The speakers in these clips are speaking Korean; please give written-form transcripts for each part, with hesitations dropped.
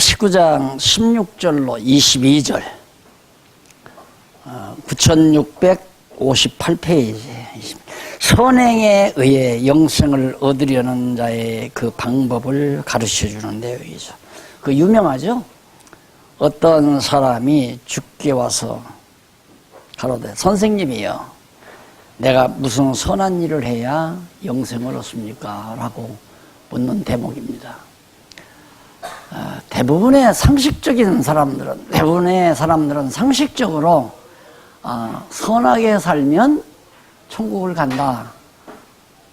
19장 16절로 22절 9658페이지 선행에 의해 영생을 얻으려는 자의 그 방법을 가르쳐주는 내용이죠. 그 유명하죠. 어떤 사람이 죽게 와서 가로되 선생님이여 내가 무슨 선한 일을 해야 영생을 얻습니까? 라고 묻는 대목입니다. 대부분의 상식적인 사람들은 상식적으로 선하게 살면 천국을 간다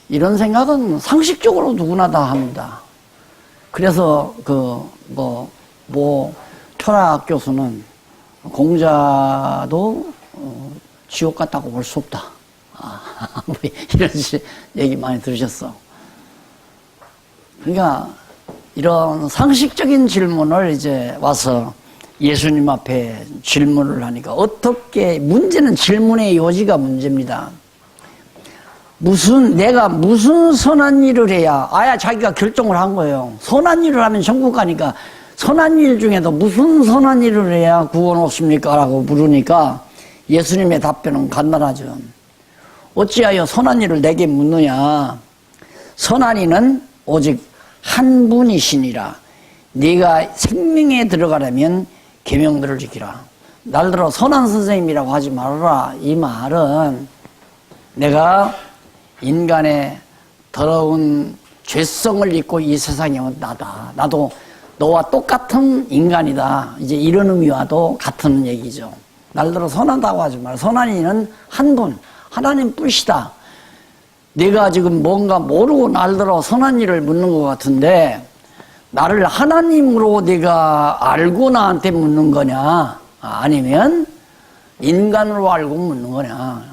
이런 생각은 상식적으로 누구나 다 합니다. 그래서 철학 교수는 공자도 지옥 같다고 볼 수 없다 이런 얘기 많이 들으셨어. 그러니까 이런 상식적인 질문을 이제 와서 예수님 앞에 질문을 하니까 어떻게 문제는 질문의 요지가 문제입니다. 내가 무슨 선한 일을 해야 자기가 결정을 한 거예요. 선한 일을 하면 천국 가니까 선한 일 중에도 무슨 선한 일을 해야 구원 얻습니까? 라고 물으니까 예수님의 답변은 간단하죠. 어찌하여 선한 일을 내게 묻느냐. 선한 이는 오직 한 분이시니라. 네가 생명에 들어가려면 계명들을 지키라. 날들어 선한 선생님이라고 하지 말아라. 이 말은 내가 인간의 더러운 죄성을 입고 이 세상에 온 나다. 나도 너와 똑같은 인간이다. 이제 이런 의미와도 같은 얘기죠. 날들어 선하다고 하지 말아라. 선한 이는 한 분, 하나님 뿐이다. 내가 지금 뭔가 모르고 날들어 선한 일을 묻는 것 같은데 나를 하나님으로 내가 알고 나한테 묻는 거냐 아니면 인간으로 알고 묻는 거냐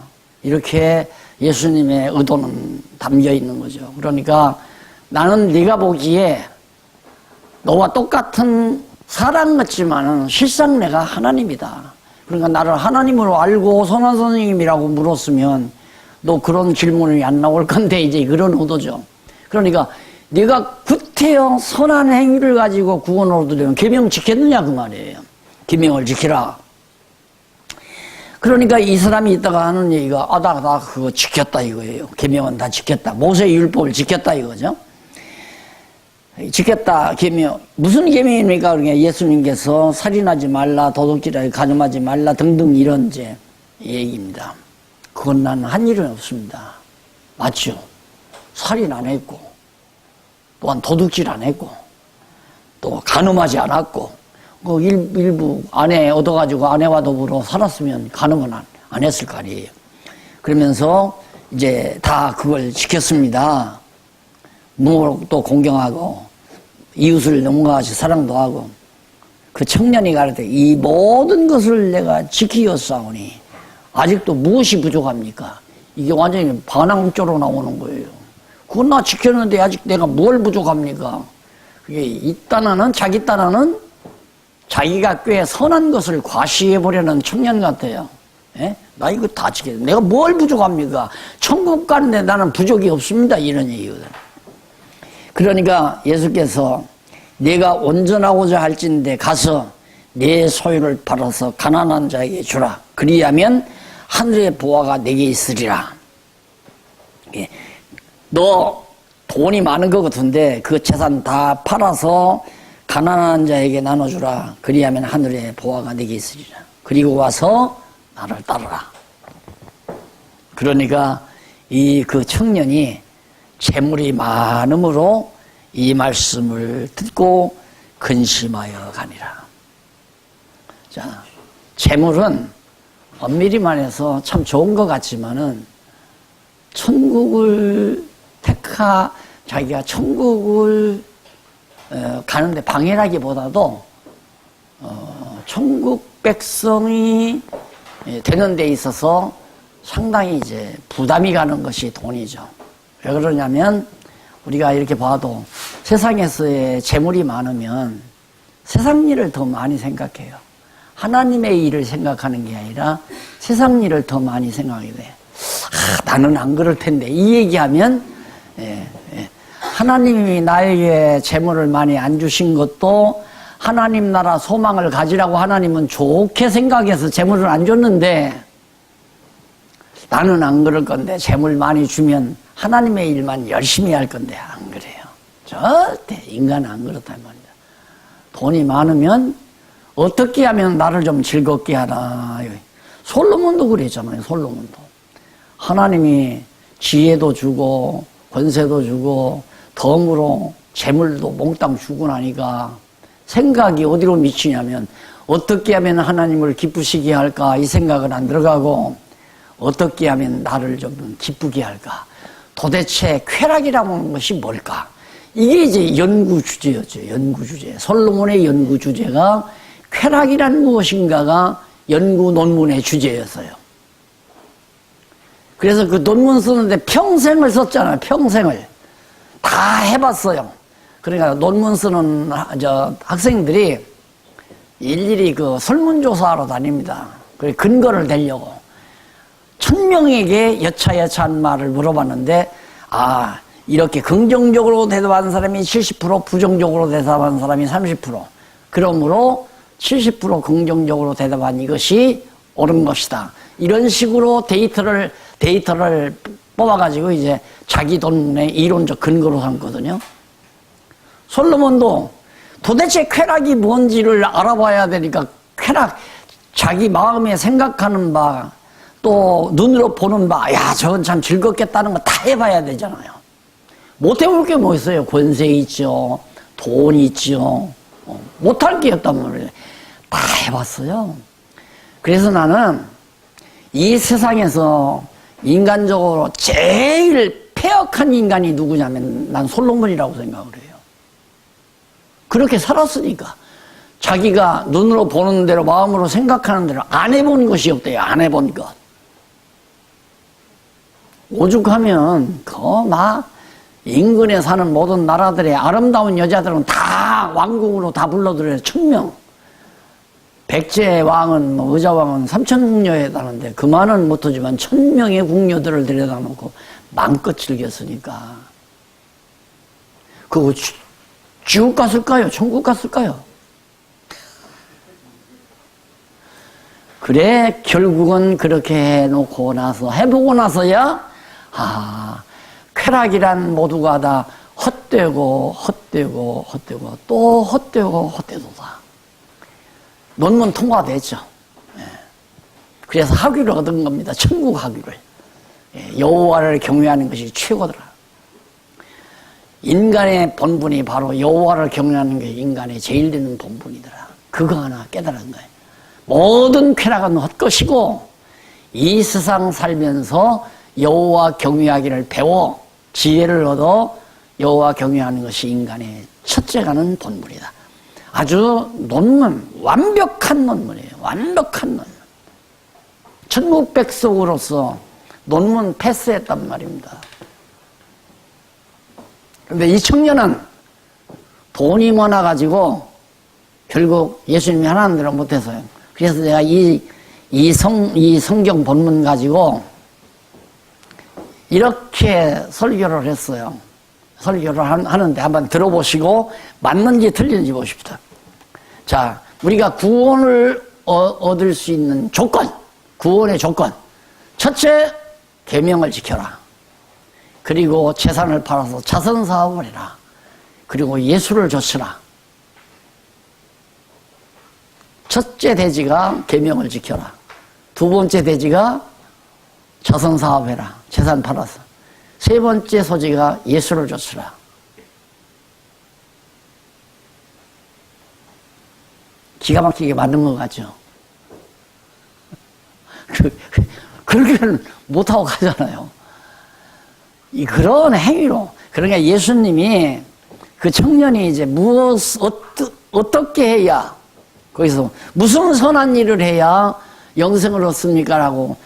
이렇게 예수님의 의도는 담겨 있는 거죠. 그러니까 나는 네가 보기에 너와 똑같은 사람 같지만은 실상 내가 하나님이다. 그러니까 나를 하나님으로 알고 선한 선생님이라고 물었으면 너 그런 질문이 안 나올 건데 이제 그런 의도죠. 그러니까 네가 구태여 선한 행위를 가지고 구원을 얻으려면 계명 지켰느냐 그 말이에요. 계명을 지키라. 그러니까 이 사람이 있다가 하는 얘기가 나 그거 지켰다 이거예요. 계명은 다 지켰다. 모세의 율법을 지켰다 이거죠. 지켰다 계명. 무슨 계명입니까? 그러니까 예수님께서 살인하지 말라, 도둑질하지, 간음하지 말라 등등 이런 이제 얘기입니다. 그건 난 한 일은 없습니다. 맞죠? 살인 안 했고, 또한 도둑질 안 했고, 또 간음하지 않았고, 그 일부 아내 얻어가지고 아내와 더불어 살았으면 간음은 안 했을 거 아니에요. 그러면서 이제 다 그걸 지켰습니다. 부모도 공경하고, 이웃을 넘어가서 사랑도 하고, 그 청년이 가르되 이 모든 것을 내가 지키었사오니 아직도 무엇이 부족합니까? 이게 완전히 반항적으로 나오는 거예요. 그건 나 지켰는데 아직 내가 뭘 부족합니까? 그게 이 딴에는 자기 딴에는 자기가 꽤 선한 것을 과시해보려는 청년 같아요. 예? 나 이거 다 지켰는데 내가 뭘 부족합니까? 천국 가는데 나는 부족이 없습니다. 이런 얘기거든. 그러니까 예수께서 내가 온전하고자 할진대 가서 내 소유를 팔아서 가난한 자에게 주라. 그리하면 하늘의 보화가 내게 있으리라. 예. 너 돈이 많은 것 같은데 그 재산 다 팔아서 가난한 자에게 나눠주라. 그리하면 하늘의 보화가 내게 있으리라. 그리고 와서 나를 따르라. 그러니까 그 청년이 재물이 많음으로 이 말씀을 듣고 근심하여 가니라. 자, 재물은 엄밀히 말해서 참 좋은 것 같지만은 천국을 자기가 천국을 가는데 방해라기보다도 천국 백성이 되는 데 있어서 상당히 이제 부담이 가는 것이 돈이죠. 왜 그러냐면 우리가 이렇게 봐도 세상에서의 재물이 많으면 세상 일을 더 많이 생각해요. 하나님의 일을 생각하는 게 아니라 세상 일을 더 많이 생각하게 돼. 나는 안 그럴 텐데 이 얘기하면 하나님이 나에게 재물을 많이 안 주신 것도 하나님 나라 소망을 가지라고 하나님은 좋게 생각해서 재물을 안 줬는데 나는 안 그럴 건데 재물 많이 주면 하나님의 일만 열심히 할 건데 안 그래요. 절대 인간은 안 그렇단 말이야. 돈이 많으면 어떻게 하면 나를 좀 즐겁게 하나. 솔로몬도 그랬잖아요. 솔로몬도. 하나님이 지혜도 주고 권세도 주고 덤으로 재물도 몽땅 주고 나니까 생각이 어디로 미치냐면 어떻게 하면 하나님을 기쁘시게 할까 이 생각은 안 들어가고 어떻게 하면 나를 좀 기쁘게 할까. 도대체 쾌락이라는 것이 뭘까? 이게 이제 연구 주제였죠. 연구 주제. 솔로몬의 연구 주제가 쾌락이란 무엇인가가 연구 논문의 주제였어요. 그래서 그 논문 쓰는데 평생을 썼잖아요. 평생을. 다 해봤어요. 그러니까 논문 쓰는 학생들이 일일이 그 설문조사하러 다닙니다. 그 근거를 대려고. 1000명에게 여차여차한 말을 물어봤는데, 아, 이렇게 긍정적으로 대답한 사람이 70%, 부정적으로 대답한 사람이 30%. 그러므로 70% 긍정적으로 대답한 이것이 옳은 것이다. 이런 식으로 데이터를 뽑아가지고 이제 자기 논문의 이론적 근거로 삼거든요. 솔로몬도 도대체 쾌락이 뭔지를 알아봐야 되니까 쾌락, 자기 마음에 생각하는 바, 또 눈으로 보는 바, 야, 저건 참 즐겁겠다는 거 다 해봐야 되잖아요. 못 해볼 게 뭐 있어요? 권세 있죠. 돈 있죠. 못할 게 없단 말이에요. 다 해봤어요. 그래서 나는 이 세상에서 인간적으로 제일 폐역한 인간이 누구냐면 난 솔로몬이라고 생각을 해요. 그렇게 살았으니까. 자기가 눈으로 보는 대로 마음으로 생각하는 대로 안 해본 것이 없대요. 안 해본 것. 오죽하면 막 인근에 사는 모든 나라들의 아름다운 여자들은 다 왕궁으로 다 불러들여요. 1000명. 백제 왕은 의자 왕은 3000여에 다는데 그만은 못하지만 1000명의 궁녀들을 데려다 놓고 마음껏 즐겼으니까. 그거 지옥 갔을까요? 천국 갔을까요? 그래 결국은 그렇게 해놓고 나서 해보고 나서야 쾌락이란 모두가 다 헛되고 또 헛되도다. 논문 통과됐죠. 그래서 학위를 얻은 겁니다. 천국 학위를. 여호와를 경외하는 것이 최고더라. 인간의 본분이 바로 여호와를 경외하는 게 인간의 제일 되는 본분이더라. 그거 하나 깨달은 거예요. 모든 쾌락은 헛것이고 이 세상 살면서 여호와 경외하기를 배워 지혜를 얻어 여호와 경외하는 것이 인간의 첫째가는 본분이다. 아주 논문, 완벽한 논문이에요. 완벽한 논문. 천국 백성으로서 논문 패스했단 말입니다. 그런데 이 청년은 돈이 많아가지고 결국 예수님이 하라는 대로 못해서요. 그래서 내가 이 성경 본문 가지고 이렇게 설교를 했어요. 설교를 하는데 한번 들어보시고 맞는지 틀린지 보십시다. 자, 우리가 구원을 얻을 수 있는 조건, 구원의 조건. 첫째, 계명을 지켜라. 그리고 재산을 팔아서 자선사업을 해라. 그리고 예수를 좇으라. 첫째 대지가 계명을 지켜라. 두 번째 대지가 자선사업해라. 재산 팔아서. 세 번째 소지가 예수를 좇으라. 기가 막히게 맞는 것 같죠? 그렇게는 못하고 가잖아요. 그런 행위로. 그러니까 예수님이 그 청년이 이제 어떻게 해야, 거기서 무슨 선한 일을 해야 영생을 얻습니까? 라고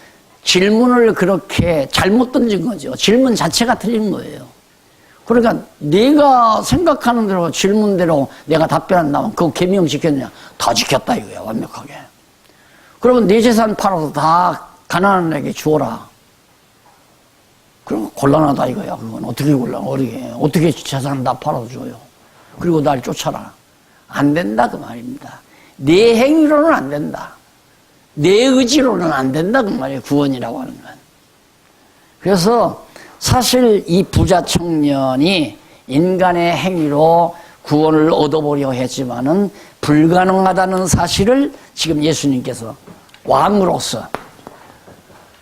질문을 그렇게 잘못 던진 거죠. 질문 자체가 틀린 거예요. 그러니까 내가 생각하는 대로 질문대로 내가 답변한다면 그거 계명 지켰느냐? 다 지켰다 이거야, 완벽하게. 그러면 내 재산 팔아서 다 가난한 애에게 주어라. 그럼 곤란하다 이거야. 그건 어떻게 곤란해? 어떻게 재산 다 팔아서 줘요? 그리고 날 쫓아라. 안 된다 그 말입니다. 내 행위로는 안 된다. 내 의지로는 안 된다 그 말이에요. 구원이라고 하는 건. 그래서 사실 이 부자 청년이 인간의 행위로 구원을 얻어보려 했지만은 불가능하다는 사실을 지금 예수님께서 왕으로서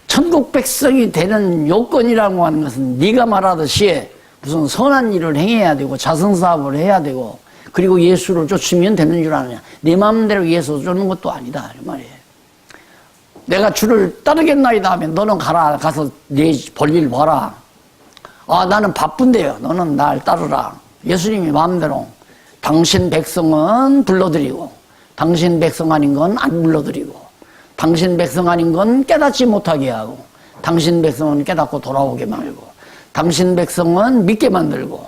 천국 백성이 되는 요건이라고 하는 것은 네가 말하듯이 무슨 선한 일을 행해야 되고 자선사업을 해야 되고 그리고 예수를 쫓으면 되는 줄 아느냐. 내 마음대로 예수 쫓는 것도 아니다 이 말이에요. 내가 주를 따르겠나이다 하면 너는 가라. 가서 네 볼일 봐라. 아 나는 바쁜데요. 너는 날 따르라. 예수님이 마음대로 당신 백성은 불러들이고 당신 백성 아닌 건 안 불러들이고 당신 백성 아닌 건 깨닫지 못하게 하고 당신 백성은 깨닫고 돌아오게 말고 당신 백성은 믿게 만들고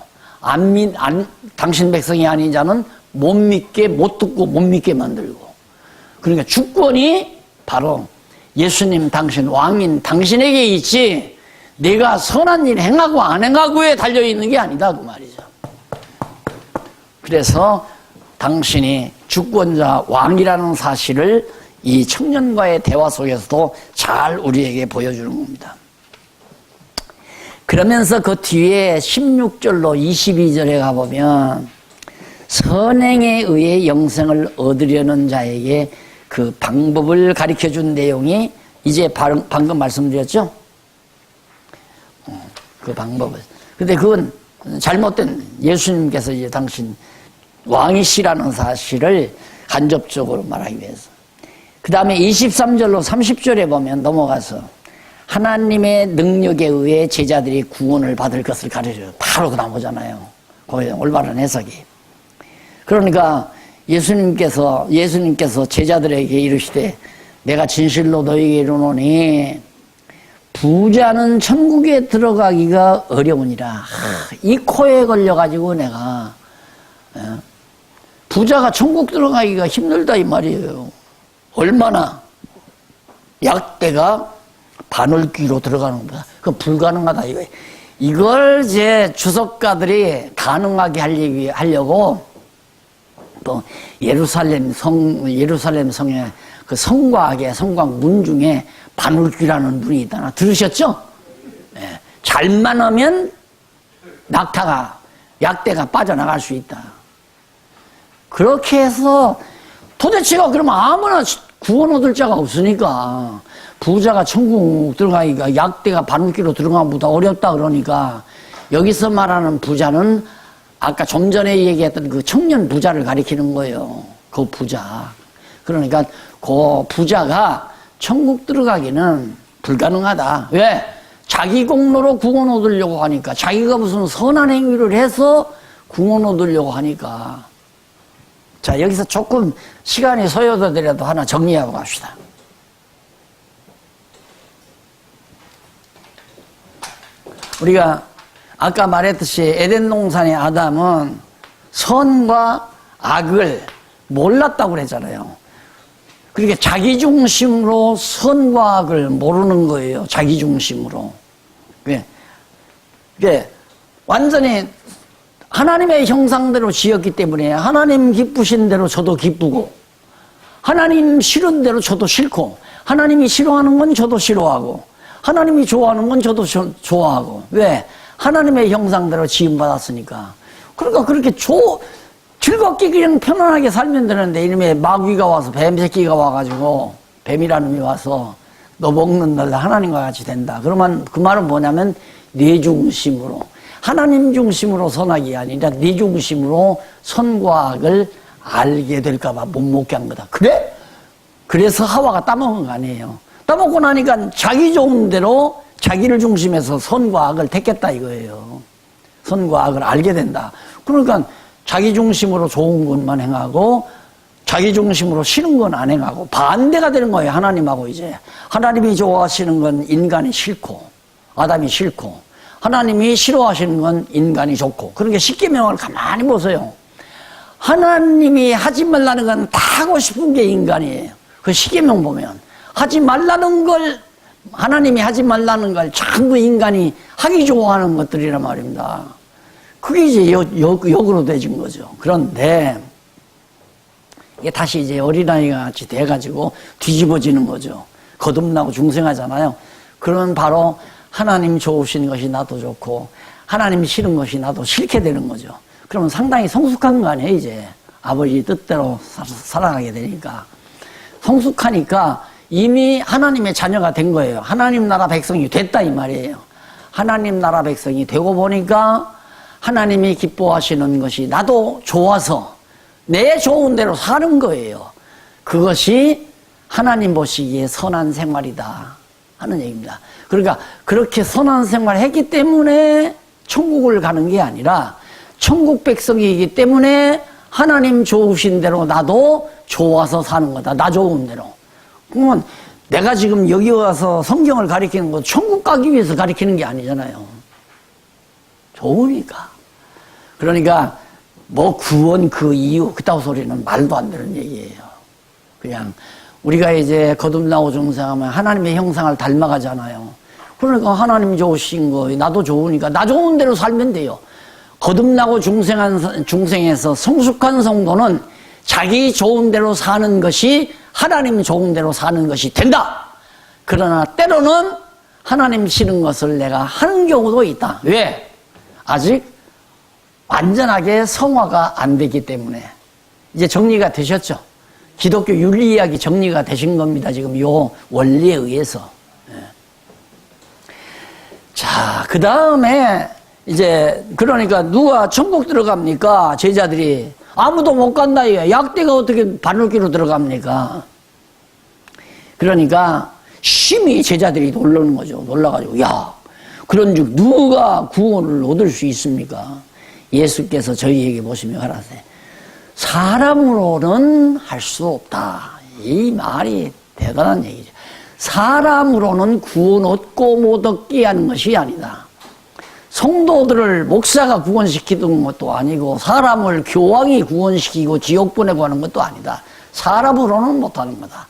당신 백성이 아닌 자는 못 믿게 못 듣고 못 믿게 만들고 그러니까 주권이 바로 예수님 당신 왕인 당신에게 있지 내가 선한 일 행하고 안 행하고에 달려있는 게 아니다 그 말이죠. 그래서 당신이 주권자 왕이라는 사실을 이 청년과의 대화 속에서도 잘 우리에게 보여주는 겁니다. 그러면서 그 뒤에 16절로 22절에 가보면 선행에 의해 영생을 얻으려는 자에게 그 방법을 가르쳐준 내용이 이제 방금 말씀드렸죠? 그 방법을. 근데 그건 잘못된 예수님께서 이제 당신 왕이시라는 사실을 간접적으로 말하기 위해서. 그 다음에 23절로 30절에 보면 넘어가서 하나님의 능력에 의해 제자들이 구원을 받을 것을 가르쳐요. 바로 그 나오잖아요. 거기에 올바른 해석이. 그러니까 예수님께서 제자들에게 이르시되 내가 진실로 너희에게 이르노니 부자는 천국에 들어가기가 어려우니라. 이 코에 걸려가지고 내가 부자가 천국 들어가기가 힘들다 이 말이에요. 얼마나 약대가 바늘귀로 들어가는 것보다 그건 불가능하다 이거예요. 이걸 이제 주석가들이 가능하게 하려고 또 예루살렘 성의 그 성곽의 성곽문 중에 바늘귀라는 문이 있다. 들으셨죠? 예. 잘만 하면 약대가 빠져나갈 수 있다. 그렇게 해서 도대체가 그러면 아무나 구원 얻을 자가 없으니까 부자가 천국 들어가기가 약대가 바늘귀로 들어가는 것보다 어렵다 그러니까 여기서 말하는 부자는 아까 좀 전에 얘기했던 그 청년 부자를 가리키는 거예요. 그 부자. 그러니까 그 부자가 천국 들어가기는 불가능하다. 왜? 자기 공로로 구원 얻으려고 하니까 자기가 무슨 선한 행위를 해서 구원 얻으려고 하니까 자 여기서 조금 시간이 소요되더라도 하나 정리하고 갑시다. 우리가 아까 말했듯이 에덴 동산의 아담은 선과 악을 몰랐다고 그랬잖아요. 그러니까 자기중심으로 선과 악을 모르는 거예요. 자기중심으로. 그게 완전히 하나님의 형상대로 지었기 때문에 하나님 기쁘신 대로 저도 기쁘고 하나님 싫은 대로 저도 싫고 하나님이 싫어하는 건 저도 싫어하고 하나님이 좋아하는 건 저도 좋아하고 왜? 하나님의 형상대로 지음받았으니까. 그러니까 그렇게 즐겁게 그냥 편안하게 살면 되는데 이놈의 마귀가 와서 뱀 새끼가 와가지고 뱀이라는 놈이 와서 너 먹는 날 하나님과 같이 된다. 그러면 그 말은 뭐냐면 내 중심으로 하나님 중심으로 선악이 아니라 네 중심으로 선과 악을 알게 될까봐 못 먹게 한 거다. 그래? 그래서 하와가 따먹은 거 아니에요. 따먹고 나니까 자기 좋은 대로 자기를 중심해서 선과 악을 택했다 이거예요. 선과 악을 알게 된다. 그러니까 자기 중심으로 좋은 것만 행하고 자기 중심으로 싫은 건 안 행하고 반대가 되는 거예요. 하나님하고 이제 하나님이 좋아하시는 건 인간이 싫고 아담이 싫고 하나님이 싫어하시는 건 인간이 좋고. 그러니까 십계명을 가만히 보세요. 하나님이 하지 말라는 건 다 하고 싶은 게 인간이에요. 그 십계명 보면 하지 말라는 걸 하나님이 하지 말라는 걸 전부 인간이 하기 좋아하는 것들이란 말입니다. 그게 이제 역으로 되진 거죠. 그런데 이게 다시 이제 어린아이가 같이 돼가지고 뒤집어지는 거죠. 거듭나고 중생하잖아요. 그러면 바로 하나님 좋으신 것이 나도 좋고 하나님 싫은 것이 나도 싫게 되는 거죠. 그러면 상당히 성숙한 거 아니에요, 이제. 아버지 뜻대로 살아가게 되니까. 성숙하니까 이미 하나님의 자녀가 된 거예요. 하나님 나라 백성이 됐다 이 말이에요. 하나님 나라 백성이 되고 보니까 하나님이 기뻐하시는 것이 나도 좋아서 내 좋은 대로 사는 거예요. 그것이 하나님 보시기에 선한 생활이다 하는 얘기입니다. 그러니까 그렇게 선한 생활을 했기 때문에 천국을 가는 게 아니라 천국 백성이기 때문에 하나님 좋으신 대로 나도 좋아서 사는 거다. 나 좋은 대로. 그러면 내가 지금 여기 와서 성경을 가리키는 거 천국 가기 위해서 가리키는 게 아니잖아요. 좋으니까. 그러니까 뭐 구원 그 이유 그따위 소리는 말도 안 되는 얘기예요. 그냥 우리가 이제 거듭나고 중생하면 하나님의 형상을 닮아가잖아요. 그러니까 하나님 좋으신 거 나도 좋으니까 나 좋은 대로 살면 돼요. 거듭나고 중생에서 성숙한 성도는 자기 좋은 대로 사는 것이 하나님 좋은 대로 사는 것이 된다. 그러나 때로는 하나님 싫은 것을 내가 하는 경우도 있다. 왜? 아직 완전하게 성화가 안 되기 때문에. 이제 정리가 되셨죠? 기독교 윤리 이야기 정리가 되신 겁니다. 지금 요 원리에 의해서. 자, 그 다음에 이제 그러니까 누가 천국 들어갑니까? 제자들이 아무도 못 간다 이거야. 약대가 어떻게 바늘귀로 들어갑니까? 그러니까 심히 제자들이 놀라는 거죠. 놀라가지고 야, 그런즉 누가 구원을 얻을 수 있습니까? 예수께서 저희에게 보시며 가라사대 사람으로는 할 수 없다. 이 말이 대단한 얘기죠. 사람으로는 구원 얻고 못 얻게 하는 것이 아니다. 성도들을 목사가 구원시키는 것도 아니고 사람을 교황이 구원시키고 지옥 보내고 하는 것도 아니다. 사람으로는 못하는 거다.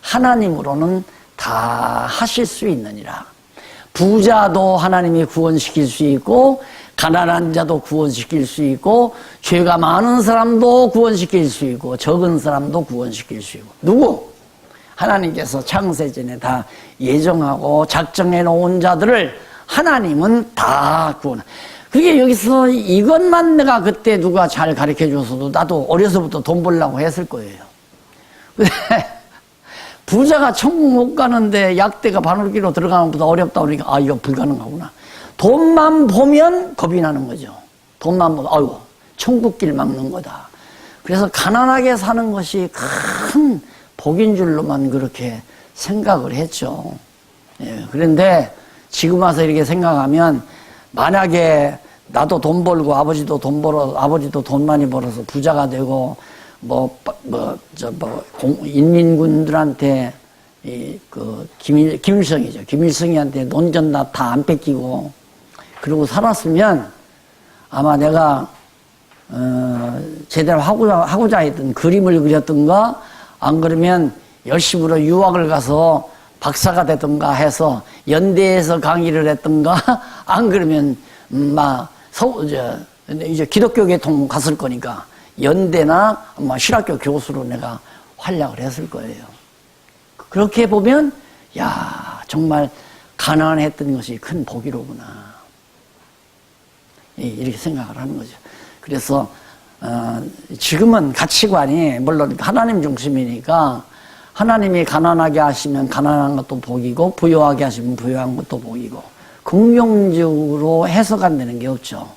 하나님으로는 다 하실 수 있느니라. 부자도 하나님이 구원시킬 수 있고 가난한 자도 구원시킬 수 있고 죄가 많은 사람도 구원시킬 수 있고 적은 사람도 구원시킬 수 있고 누구? 하나님께서 창세전에 다 예정하고 작정해 놓은 자들을 하나님은 다 구원. 그게 여기서 이것만 내가 그때 누가 잘 가르쳐 줬어도 나도 어려서부터 돈 벌려고 했을 거예요. 근데 부자가 천국 못 가는데 약대가 바늘귀로 들어가는 것보다 어렵다 그러니까 아 이거 불가능하구나. 돈만 보면 겁이 나는 거죠. 돈만 보면 아이고 천국길 막는 거다. 그래서 가난하게 사는 것이 큰 복인 줄로만 그렇게 생각을 했죠. 예, 그런데 지금 와서 이렇게 생각하면 만약에 나도 돈 벌고 아버지도 돈 많이 벌어서 부자가 되고 인민군들한테 김일성이죠. 김일성이한테 논전다 다 안 뺏기고 그러고 살았으면 아마 내가 제대로 하고자 했던 그림을 그렸던가 안 그러면 열심으로 유학을 가서 박사가 됐던가 해서 연대에서 강의를 했던가 안 그러면 이제 기독교 계통 갔을 거니까 연대나 신학교 교수로 내가 활약을 했을 거예요. 그렇게 보면 야 정말 가난했던 것이 큰 복이로구나 이렇게 생각을 하는 거죠. 그래서 지금은 가치관이 물론 하나님 중심이니까 하나님이 가난하게 하시면 가난한 것도 복이고 부유하게 하시면 부유한 것도 복이고 긍정적으로 해석 안 되는 게 없죠.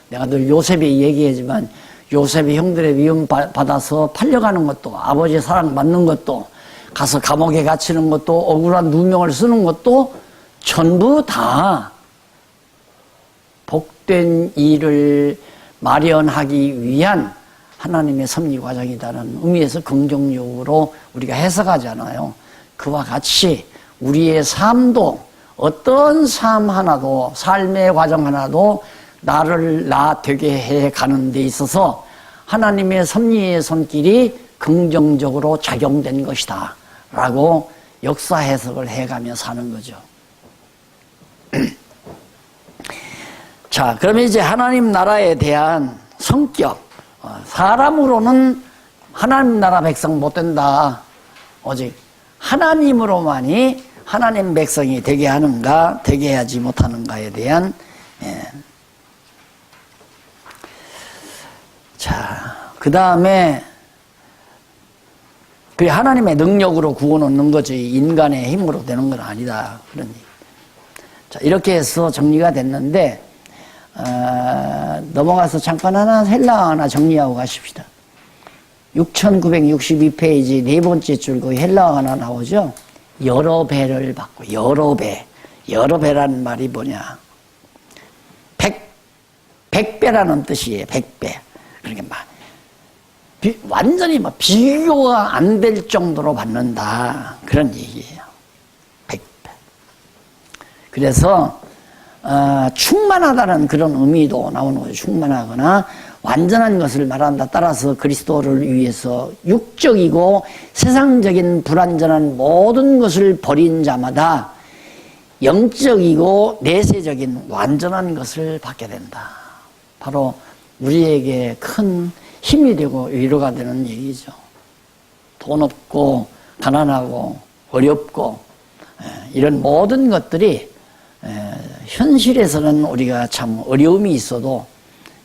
내가 늘 요셉이 얘기하지만 요셉이 형들의 미움 받아서 팔려가는 것도 아버지 사랑 받는 것도 가서 감옥에 갇히는 것도 억울한 누명을 쓰는 것도 전부 다 복된 일을 마련하기 위한 하나님의 섭리 과정이다라는 의미에서 긍정적으로 우리가 해석하잖아요. 그와 같이 우리의 삶도 어떤 삶 하나도 삶의 과정 하나도 나를 나 되게 해가는 데 있어서 하나님의 섭리의 손길이 긍정적으로 작용된 것이다 라고 역사 해석을 해가며 사는 거죠. 자, 그러면 이제 하나님 나라에 대한 성격 사람으로는 하나님 나라 백성 못 된다. 오직 하나님으로만이 하나님 백성이 되게 하는가, 되게 하지 못하는가에 대한, 자, 그 다음에, 그 하나님의 능력으로 구원 얻는 거지, 인간의 힘으로 되는 건 아니다. 그런 얘기. 자, 이렇게 해서 정리가 됐는데, 넘어가서 잠깐 헬라어 하나 정리하고 가십시다. 6962페이지 네 번째 줄 그 헬라어 하나 나오죠? 여러 배를 받고, 여러 배. 여러 배라는 말이 뭐냐? 100배라는 뜻이에요, 100배. 그러니까 막, 완전히 막 비교가 안 될 정도로 받는다. 그런 얘기예요. 100배. 그래서, 충만하다는 그런 의미도 나오는 거죠. 충만하거나 완전한 것을 말한다. 따라서 그리스도를 위해서 육적이고 세상적인 불완전한 모든 것을 버린 자마다 영적이고 내세적인 완전한 것을 받게 된다. 바로 우리에게 큰 힘이 되고 위로가 되는 얘기죠. 돈 없고 가난하고 어렵고 이런 모든 것들이 현실에서는 우리가 참 어려움이 있어도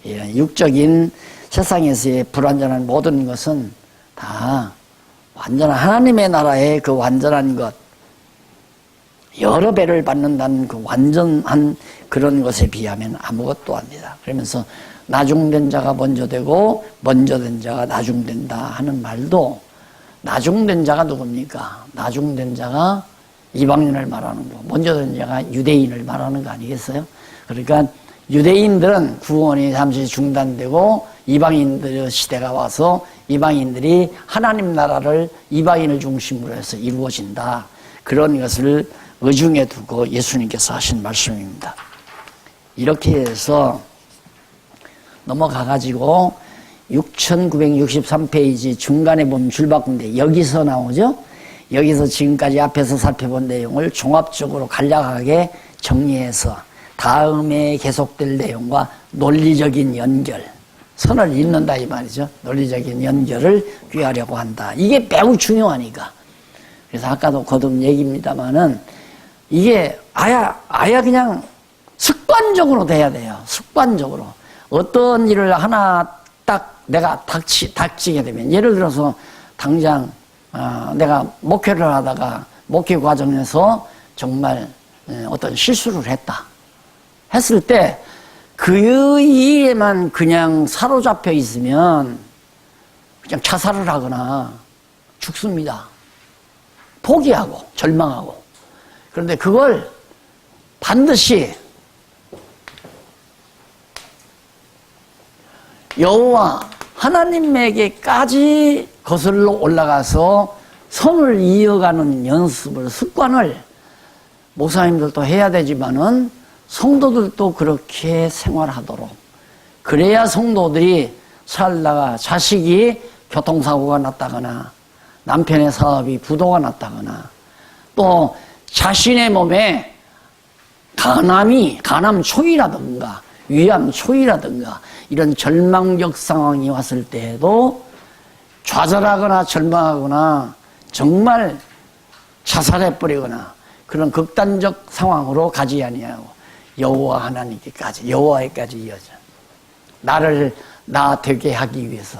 육적인 세상에서의 불완전한 모든 것은 다 완전한 하나님의 나라의 그 완전한 것, 여러 배를 받는다는 그 완전한 그런 것에 비하면 아무것도 아니다. 그러면서 나중된 자가 먼저 되고 먼저 된 자가 나중된다 하는 말도, 나중된 자가 누굽니까? 나중된 자가 이방인을 말하는 거, 먼저 된 자가 유대인을 말하는 거 아니겠어요? 그러니까 유대인들은 구원이 잠시 중단되고 이방인들의 시대가 와서 이방인들이 하나님 나라를 이방인을 중심으로 해서 이루어진다. 그런 것을 의중에 두고 예수님께서 하신 말씀입니다. 이렇게 해서 넘어가가지고 6963페이지 중간에 보면 줄바꾼데 여기서 나오죠? 여기서 지금까지 앞에서 살펴본 내용을 종합적으로 간략하게 정리해서 다음에 계속될 내용과 논리적인 연결, 선을 잇는다 이 말이죠. 논리적인 연결을 꾀하려고 한다. 이게 매우 중요하니까. 그래서 아까도 거듭 얘기입니다만은 이게 아야 그냥 습관적으로 돼야 돼요. 습관적으로. 어떤 일을 하나 딱 내가 닥치게 되면, 예를 들어서 당장 내가 목회를 하다가 목회 과정에서 정말 어떤 실수를 했을 때 그 일에만 그냥 사로잡혀 있으면 그냥 자살을 하거나 죽습니다. 포기하고 절망하고. 그런데 그걸 반드시 여호와 하나님에게까지 거슬러 올라가서 선을 이어가는 연습을, 습관을 목사님들도 해야 되지만은 성도들도 그렇게 생활하도록, 그래야 성도들이 살다가 자식이 교통사고가 났다거나 남편의 사업이 부도가 났다거나 또 자신의 몸에 간암 초기라든가 위암 초기라든가 이런 절망적 상황이 왔을 때에도 좌절하거나 절망하거나 정말 자살해버리거나 그런 극단적 상황으로 가지 아니하고 여호와 하나님께까지, 여호와에까지 이어져 나 되게 하기 위해서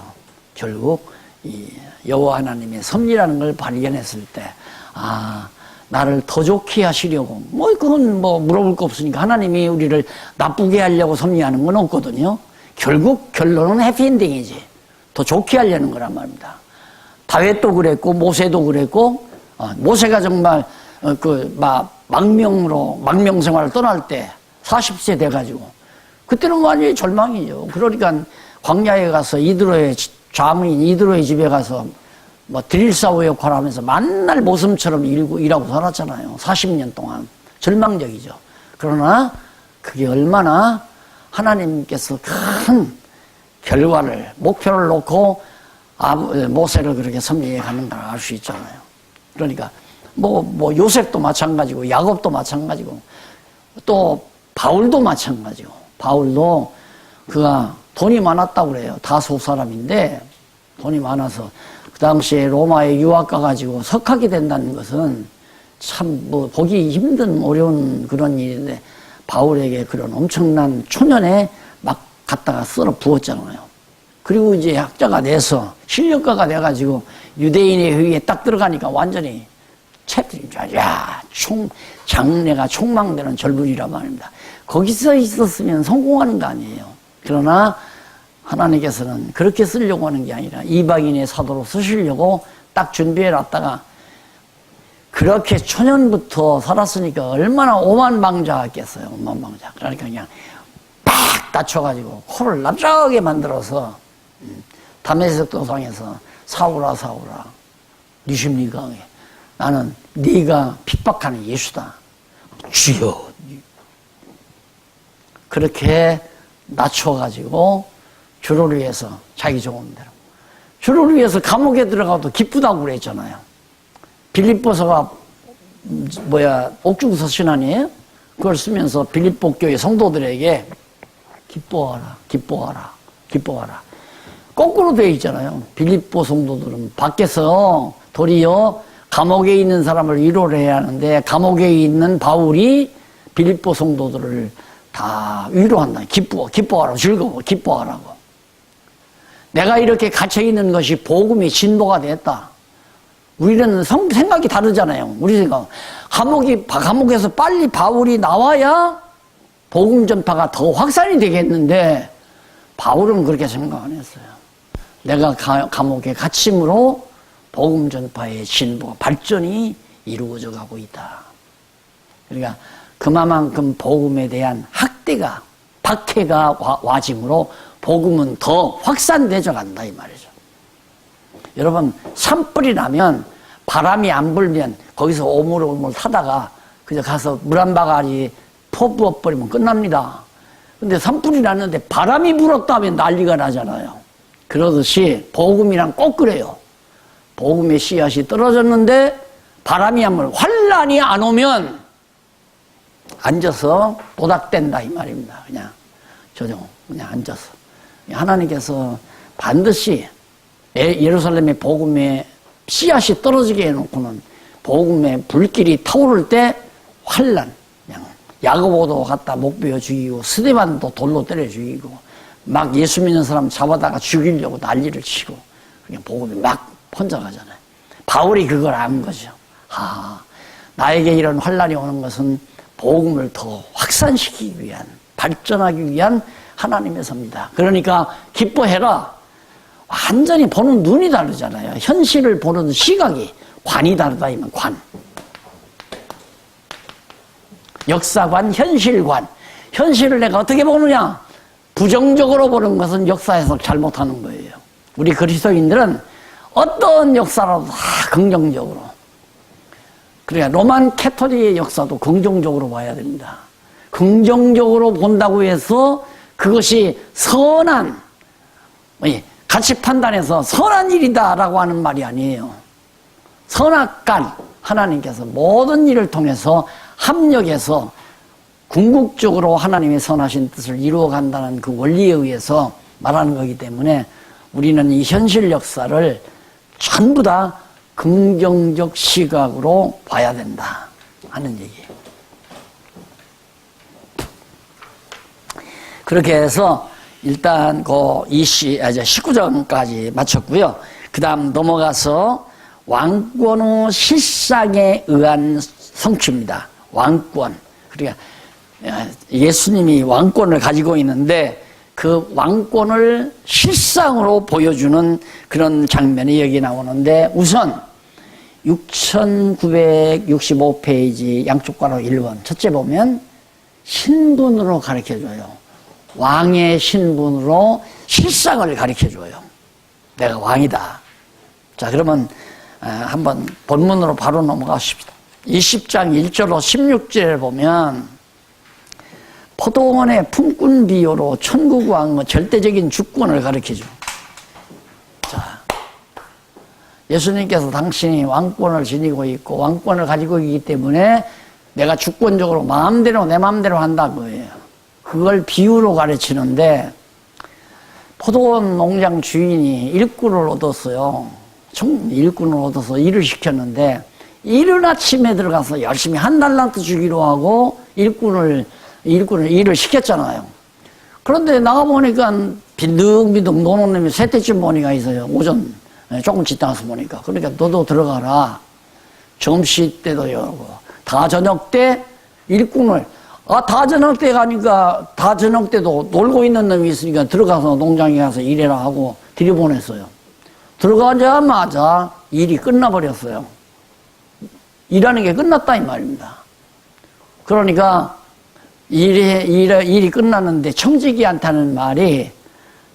결국 이 여호와 하나님의 섭리라는 걸 발견했을 때, 나를 더 좋게 하시려고, 그건 물어볼 거 없으니까 하나님이 우리를 나쁘게 하려고 섭리하는 건 없거든요. 결국 결론은 해피엔딩이지. 더 좋게 하려는 거란 말입니다. 다윗도 그랬고 모세도 그랬고, 모세가 정말 망명 생활을 떠날 때 40세 돼가지고 그때는 완전히 절망이죠. 그러니까 광야에 가서 이드로의 좌무인 이드로의 집에 가서 드릴사우 역할을 하면서 만날 모습처럼 일하고 살았잖아요. 40년 동안. 절망적이죠. 그러나 그게 얼마나 하나님께서 큰 결과를, 목표를 놓고 모세를 그렇게 섭리해 가는가를 알 수 있잖아요. 그러니까 요셉도 마찬가지고 야곱도 마찬가지고 또 바울도 마찬가지고, 바울도 그가 돈이 많았다고 그래요. 다소 사람인데 돈이 많아서 그 당시에 로마에 유학 가가지고 석학이 된다는 것은 참 뭐 보기 힘든 어려운 그런 일인데 바울에게 그런 엄청난 초년에 막 갖다가 썰어 부었잖아요. 그리고 이제 학자가 돼서 실력가가 돼가지고 유대인의 회의에 딱 들어가니까 완전히 채들이 장래가 촉망되는 절분이란 말입니다. 거기서 있었으면 성공하는 거 아니에요. 그러나 하나님께서는 그렇게 쓰려고 하는 게 아니라 이방인의 사도로 쓰시려고 딱 준비해 놨다가 그렇게 초년부터 살았으니까 얼마나 오만방자했겠어요. 오만방자. 그러니까 그냥 팍 다쳐가지고 코를 납작하게 만들어서 다메섹 도상에서 사울아 사울아 네 심리 강해. 나는 네가 핍박하는 예수다. 주여. 그렇게 낮춰가지고 주를 위해서 자기 좋은 대로. 주를 위해서 감옥에 들어가도 기쁘다고 그랬잖아요. 빌립보서가 옥중서 신앙이에요? 그걸 쓰면서 빌립보 교회 성도들에게 기뻐하라, 기뻐하라, 기뻐하라. 거꾸로 되어 있잖아요. 빌립보 성도들은 밖에서 도리어 감옥에 있는 사람을 위로를 해야 하는데 감옥에 있는 바울이 빌립보 성도들을 다 위로한다. 기뻐하라고, 즐거워, 기뻐하라고. 내가 이렇게 갇혀있는 것이 복음의 진보가 됐다. 우리는 생각이 다르잖아요. 우리 생각. 감옥에서 빨리 바울이 나와야 복음 전파가 더 확산이 되겠는데 바울은 그렇게 생각 안 했어요. 내가 감옥에 갇힘으로 복음 전파의 진보, 발전이 이루어져 가고 있다. 그러니까 그만큼 복음에 대한 학대가, 박해가 와짐으로 복음은 더 확산되져 간다 이 말이죠. 여러분 산불이 나면 바람이 안 불면 거기서 오물오물 타다가 그저 가서 물 한 바가지 퍼부어버리면 끝납니다. 근데 산불이 났는데 바람이 불었다 하면 난리가 나잖아요. 그러듯이 복음이랑 꼭 그래요. 복음의 씨앗이 떨어졌는데 바람이 안 불면 환란이 안 오면 앉아서 도닥댄다 이 말입니다. 그냥 앉아서. 하나님께서 반드시 예루살렘의 복음의 씨앗이 떨어지게 해놓고는 복음의 불길이 타오를 때 환란, 그냥 야고보도 갖다 목 베어 죽이고 스데반도 돌로 때려 죽이고 막 예수 믿는 사람 잡아다가 죽이려고 난리를 치고 그냥 복음이 막 번져가잖아요. 바울이 그걸 안 거죠. 나에게 이런 환란이 오는 것은 복음을 더 확산시키기 위한, 발전하기 위한 하나님의 섭니다. 그러니까 기뻐해라. 완전히 보는 눈이 다르잖아요. 현실을 보는 시각이, 관이 다르다 이면 관. 역사관, 현실관. 현실을 내가 어떻게 보느냐? 부정적으로 보는 것은 역사 해석 잘못하는 거예요. 우리 그리스도인들은 어떤 역사라도 다 긍정적으로. 그러니까 로만 캐토릭의 역사도 긍정적으로 봐야 됩니다. 긍정적으로 본다고 해서 그것이 선한, 가치 판단해서 선한 일이다라고 하는 말이 아니에요. 선악간, 하나님께서 모든 일을 통해서 합력해서 궁극적으로 하나님의 선하신 뜻을 이루어간다는 그 원리에 의해서 말하는 거기 때문에 우리는 이 현실 역사를 전부 다 긍정적 시각으로 봐야 된다 하는 얘기예요. 그렇게 해서 일단 그 19장까지 마쳤고요. 그 다음 넘어가서 왕권의 실상에 의한 성취입니다. 왕권. 그러니까 예수님이 왕권을 가지고 있는데 그 왕권을 실상으로 보여주는 그런 장면이 여기 나오는데 우선 6965페이지 양쪽 괄호 1번 첫째 보면 신분으로 가르쳐줘요. 왕의 신분으로 실상을 가르쳐줘요. 내가 왕이다. 자, 그러면 한번 본문으로 바로 넘어가십시다. 20장 1절로 16절을 보면 포도원의 품꾼 비유로 천국 왕의 절대적인 주권을 가르쳐줘. 자, 예수님께서 당신이 왕권을 지니고 있고 왕권을 가지고 있기 때문에 내가 주권적으로 내 마음대로 한다 그거예요. 그걸 비유로 가르치는데 포도원 농장 주인이 일꾼을 얻었어요. 일꾼을 얻어서 일을 시켰는데, 이른 아침에 들어가서 열심히 한 달란트 주기로 하고 일꾼을 일을 시켰잖아요. 그런데 나가보니까 빈둥빈둥 노는 놈이 세 대쯤 보니까 있어요. 오전 조금 지나서 보니까. 그러니까 너도 들어가라. 점심 때도 열고 다 저녁 때 일꾼을 다 저녁 때 가니까 다 저녁 때도 놀고 있는 놈이 있으니까 들어가서 농장에 가서 일해라 하고 들여보냈어요. 들어가자마자 일이 끝나버렸어요. 일하는 게 끝났다 이 말입니다. 그러니까 일이 끝났는데 청지기한테는 말이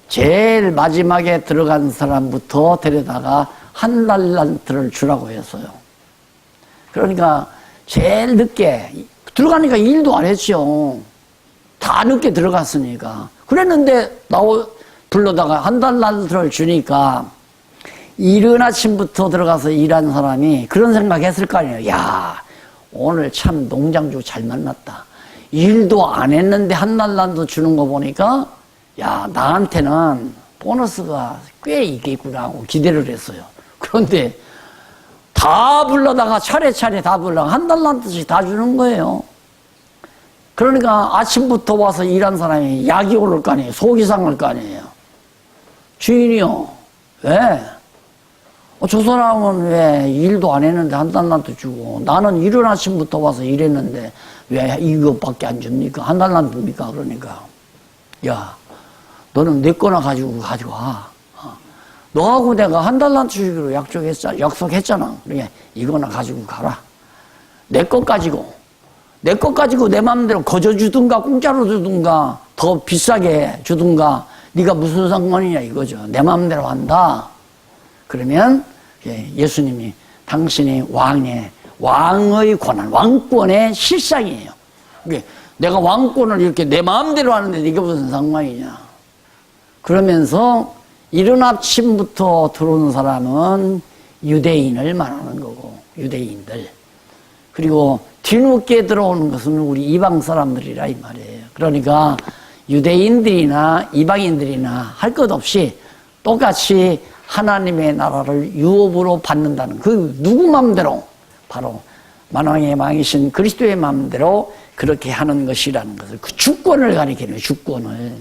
제일 마지막에 들어간 사람부터 데려다가 한 달란트를 주라고 했어요. 그러니까 제일 늦게 들어가니까 일도 안 했죠. 다 늦게 들어갔으니까. 그랬는데 불러다가 한 달란트를 주니까 이른 아침부터 들어가서 일한 사람이 그런 생각했을 거 아니에요. 야, 오늘 참 농장주 잘 만났다. 일도 안 했는데 한 달란트 주는 거 보니까 야, 나한테는 보너스가 꽤 있겠구나 하고 기대를 했어요. 그런데 다 불러다가 차례차례 다 불러다가 한 달란트씩 다 주는 거예요. 그러니까 아침부터 와서 일한 사람이 약이 오를 거 아니에요. 속이 상할 거 아니에요. 주인이요. 왜? 저 사람은 왜 일도 안 했는데 한 달란트 주고 나는 이른 아침부터 와서 일했는데 왜 이것밖에 안 줍니까? 한 달란트입니까? 그러니까 야, 너는 내 거나 가져와. 너하고 내가 한 달란트 주기로 약속했잖아. 그러니까 이거나 가지고 가라. 내 것 가지고 내 맘대로 거저 주든가 공짜로 주든가 더 비싸게 주든가 네가 무슨 상관이냐 이거죠. 내 맘대로 한다. 그러면 예수님이 당신이 왕의 권한, 왕권의 실상이에요. 내가 왕권을 이렇게 내 마음대로 하는데 이게 무슨 상관이냐. 그러면서 이른 아침부터 들어오는 사람은 유대인을 말하는 거고, 유대인들. 그리고 뒤늦게 들어오는 것은 우리 이방 사람들이라 이 말이에요. 그러니까 유대인들이나 이방인들이나 할 것 없이 똑같이 하나님의 나라를 유업으로 받는다는 그 누구 마음대로 바로 만왕의 왕이신 그리스도의 마음대로 그렇게 하는 것이라는 것을 그 주권을 가리키는 주권을.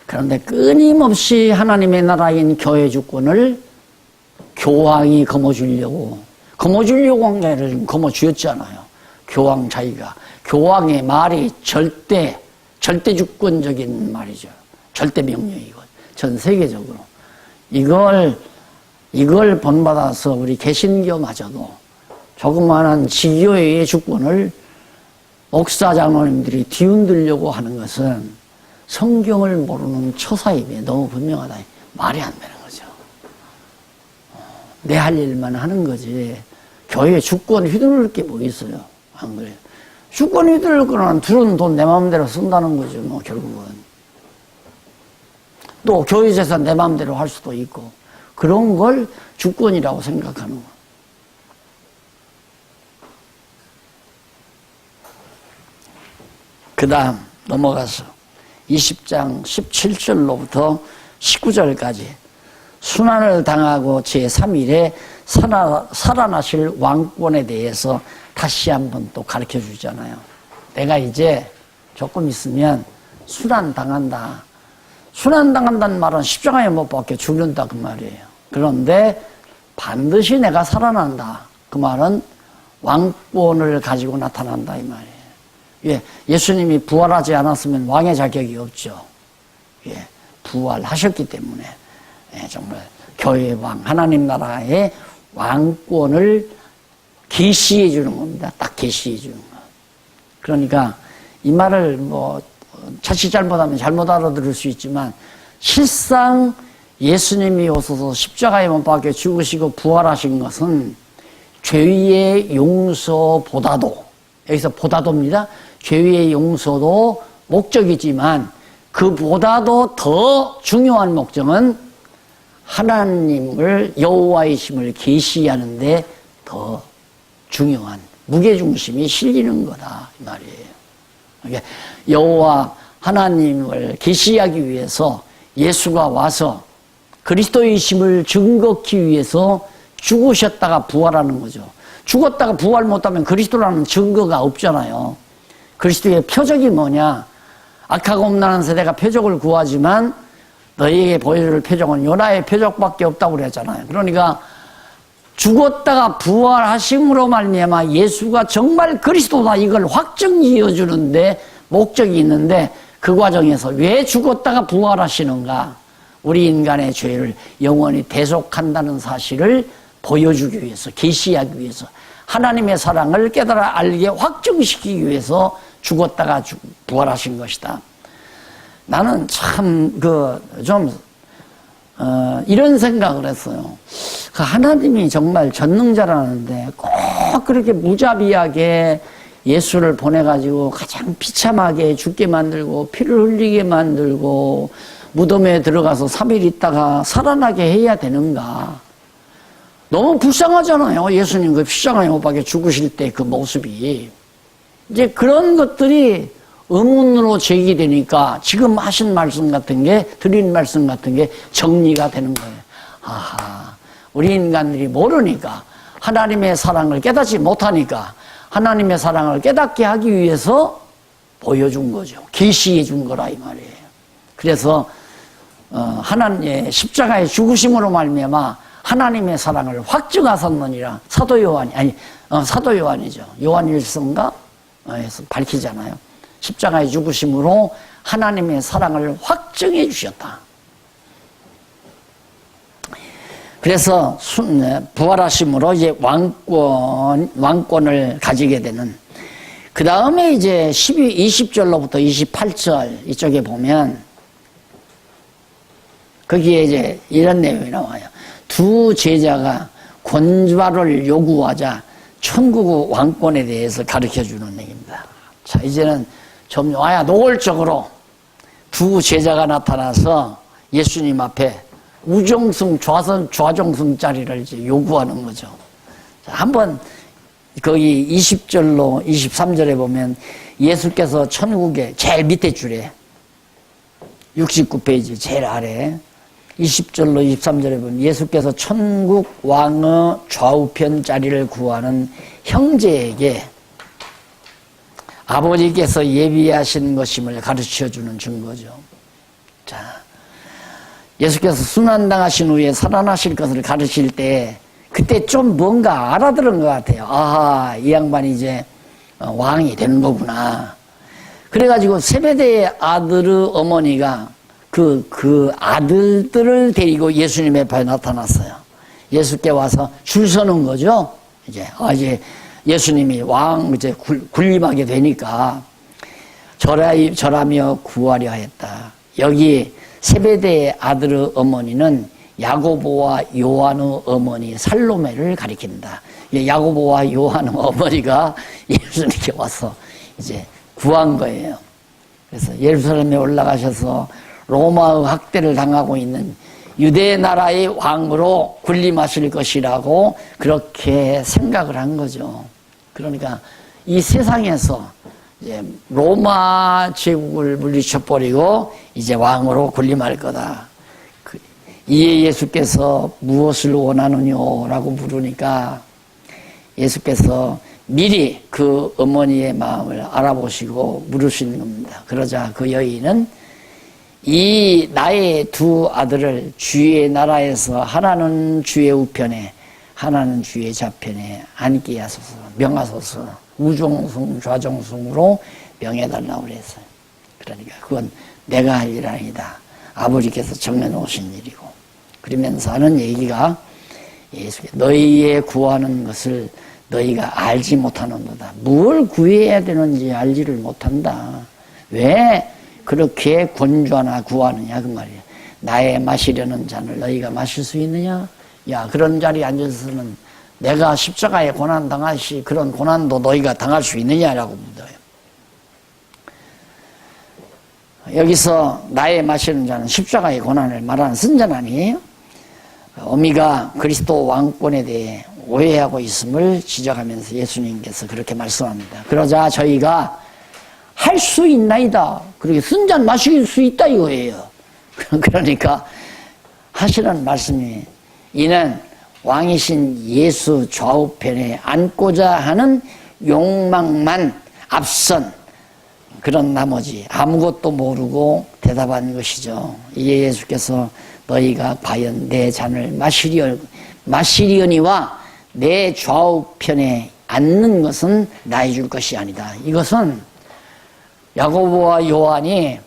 그런데 끊임없이 하나님의 나라인 교회 주권을 교황이 거머쥐려고 한 게 아니라 거머쥐었잖아요. 교황 자기가. 교황의 말이 절대 주권적인 말이죠. 절대 명령이고 전 세계적으로 이걸 본받아서 우리 개신교마저도 조그마한 지교회의 주권을 목사장로님들이 뒤흔들려고 하는 것은 성경을 모르는 처사임에 너무 분명하다. 말이 안 되는 거죠. 내 할 일만 하는 거지. 교회 주권 휘두를 게 뭐 있어요. 안 그래요? 주권 휘두를 거는 들은 돈 내 마음대로 쓴다는 거죠. 뭐 결국은. 또 교회 재산 내 마음대로 할 수도 있고 그런 걸 주권이라고 생각하는 거. 그 다음 넘어가서 20장 17절로부터 19절까지 순환을 당하고 제3일에 살아나실 왕권에 대해서 다시 한번 또 가르쳐 주잖아요. 내가 이제 조금 있으면 순환당한다. 순환당한다는 말은 십자가에 못 박혀 죽는다 그 말이에요. 그런데 반드시 내가 살아난다. 그 말은 왕권을 가지고 나타난다 이 말이에요. 예, 예수님이 부활하지 않았으면 왕의 자격이 없죠. 예, 부활하셨기 때문에 정말 교회의 왕, 하나님 나라의 왕권을 계시해 주는 겁니다. 딱 계시해 주는 거. 그러니까 이 말을 뭐 자칫 잘못하면 잘못 알아들을 수 있지만 실상 예수님이 오셔서 십자가에 못 박혀 죽으시고 부활하신 것은 죄의 용서보다도, 여기서 보다도입니다. 죄의 용서도 목적이지만 그보다도 더 중요한 목적은 하나님을 여호와이심을 계시하는데 더 중요한 무게중심이 실리는 거다 이 말이에요. 여호와 하나님을 계시하기 위해서 예수가 와서 그리스도이심을 증거하기 위해서 죽으셨다가 부활하는 거죠. 죽었다가 부활 못하면 그리스도라는 증거가 없잖아요. 그리스도의 표적이 뭐냐? 악하고 음란한 세대가 표적을 구하지만 너희에게 보여줄 표적은 요나의 표적밖에 없다고 그랬잖아요. 그러니까 죽었다가 부활하심으로 말미암아 예수가 정말 그리스도다 이걸 확정지어주는데 목적이 있는데 그 과정에서 왜 죽었다가 부활하시는가? 우리 인간의 죄를 영원히 대속한다는 사실을 보여주기 위해서, 계시하기 위해서, 하나님의 사랑을 깨달아 알게 확증시키기 위해서 죽었다가 부활하신 것이다. 나는 참 이런 생각을 했어요. 그 하나님이 정말 전능자라는데 꼭 그렇게 무자비하게 예수를 보내가지고 가장 비참하게 죽게 만들고 피를 흘리게 만들고 무덤에 들어가서 3일 있다가 살아나게 해야 되는가? 너무 불쌍하잖아요. 예수님 그 십자가에 못 박혀 죽으실 때 그 모습이. 이제 그런 것들이 의문으로 제기되니까 지금 하신 말씀 같은 게, 드린 말씀 같은 게 정리가 되는 거예요. 아하, 우리 인간들이 모르니까, 하나님의 사랑을 깨닫지 못하니까 하나님의 사랑을 깨닫게 하기 위해서 보여준 거죠. 계시해 준 거라 이 말이에요. 그래서 하나님의 십자가의 죽으심으로 말미암아 하나님의 사랑을 확증하셨느니라. 사도 요한이죠. 요한일서인가? 에서 밝히잖아요. 십자가의 죽으심으로 하나님의 사랑을 확증해 주셨다. 그래서 부활하심으로 이제 왕권을 가지게 되는. 그 다음에 이제 20절로부터 28절 이쪽에 보면 거기에 이제 이런 내용이 나와요. 두 제자가 권좌를 요구하자 천국 왕권에 대해서 가르쳐 주는 얘기입니다. 자, 이제는 좀 노골적으로 두 제자가 나타나서 예수님 앞에 우정승, 좌정승짜리를 이제 요구하는 거죠. 자, 한번 거기 20절로 23절에 보면 예수께서 천국의 제일 밑에 줄에 69페이지 제일 아래 20절로 23절에 보면 예수께서 천국 왕의 좌우편 자리를 구하는 형제에게 아버지께서 예비하신 것임을 가르쳐주는 증거죠. 자, 예수께서 순환당하신 후에 살아나실 것을 가르칠 때 그때 좀 뭔가 알아들은 것 같아요. 아하, 이 양반이 이제 왕이 되는 거구나. 그래가지고 세베대의 아들의 어머니가 그 아들들을 데리고 예수님 앞에 나타났어요. 예수께 와서 줄 서는 거죠. 이제 예수님이 이제 군림하게 되니까 절하며 구하려 했다. 여기 세베대의 아들의 어머니는 야고보와 요한의 어머니 살로메를 가리킨다. 야고보와 요한의 어머니가 예수님께 와서 이제 구한 거예요. 그래서 예루살렘에 올라가셔서 로마의 학대를 당하고 있는 유대 나라의 왕으로 군림하실 것이라고 그렇게 생각을 한 거죠. 그러니까 이 세상에서 이제 로마 제국을 물리쳐버리고 이제 왕으로 군림할 거다. 이에 예수께서 무엇을 원하느냐라고 물으니까 예수께서 미리 그 어머니의 마음을 알아보시고 물으시는 겁니다. 그러자 그 여인은 이 나의 두 아들을 주의 나라에서 하나는 주의 우편에 하나는 주의 좌편에 앉게 하소서, 명하소서, 우정승 좌정승으로 명해달라고 그랬어요. 그러니까 그건 내가 할 일 아니다. 아버지께서 정해놓으신 일이고. 그러면서 하는 얘기가 너희의 구하는 것을 너희가 알지 못하는도다. 뭘 구해야 되는지 알지를 못한다. 왜 그렇게 권좌나 구하느냐 그 말이에요. 나의 마시려는 잔을 너희가 마실 수 있느냐? 야, 그런 자리에 앉아서는 내가 십자가에 고난 당하시 그런 고난도 너희가 당할 수 있느냐라고 묻어요. 여기서 나의 마시는 자는 십자가의 고난을 말하는 선전 아니에요? 어미가 그리스도 왕권에 대해 오해하고 있음을 지적하면서 예수님께서 그렇게 말씀합니다. 그러자 저희가 할 수 있나이다. 그렇게 순잔 마실 수 있다 이거예요. 그러니까 하시는 말씀이 이는 왕이신 예수 좌우편에 앉고자 하는 욕망만 앞선 그런 나머지 아무것도 모르고 대답한 것이죠. 이에 예수께서 너희가 과연 내 잔을 마시려니와 내 좌우편에 앉는 것은 나의 줄 것이 아니다. 이것은 야고보와 요한이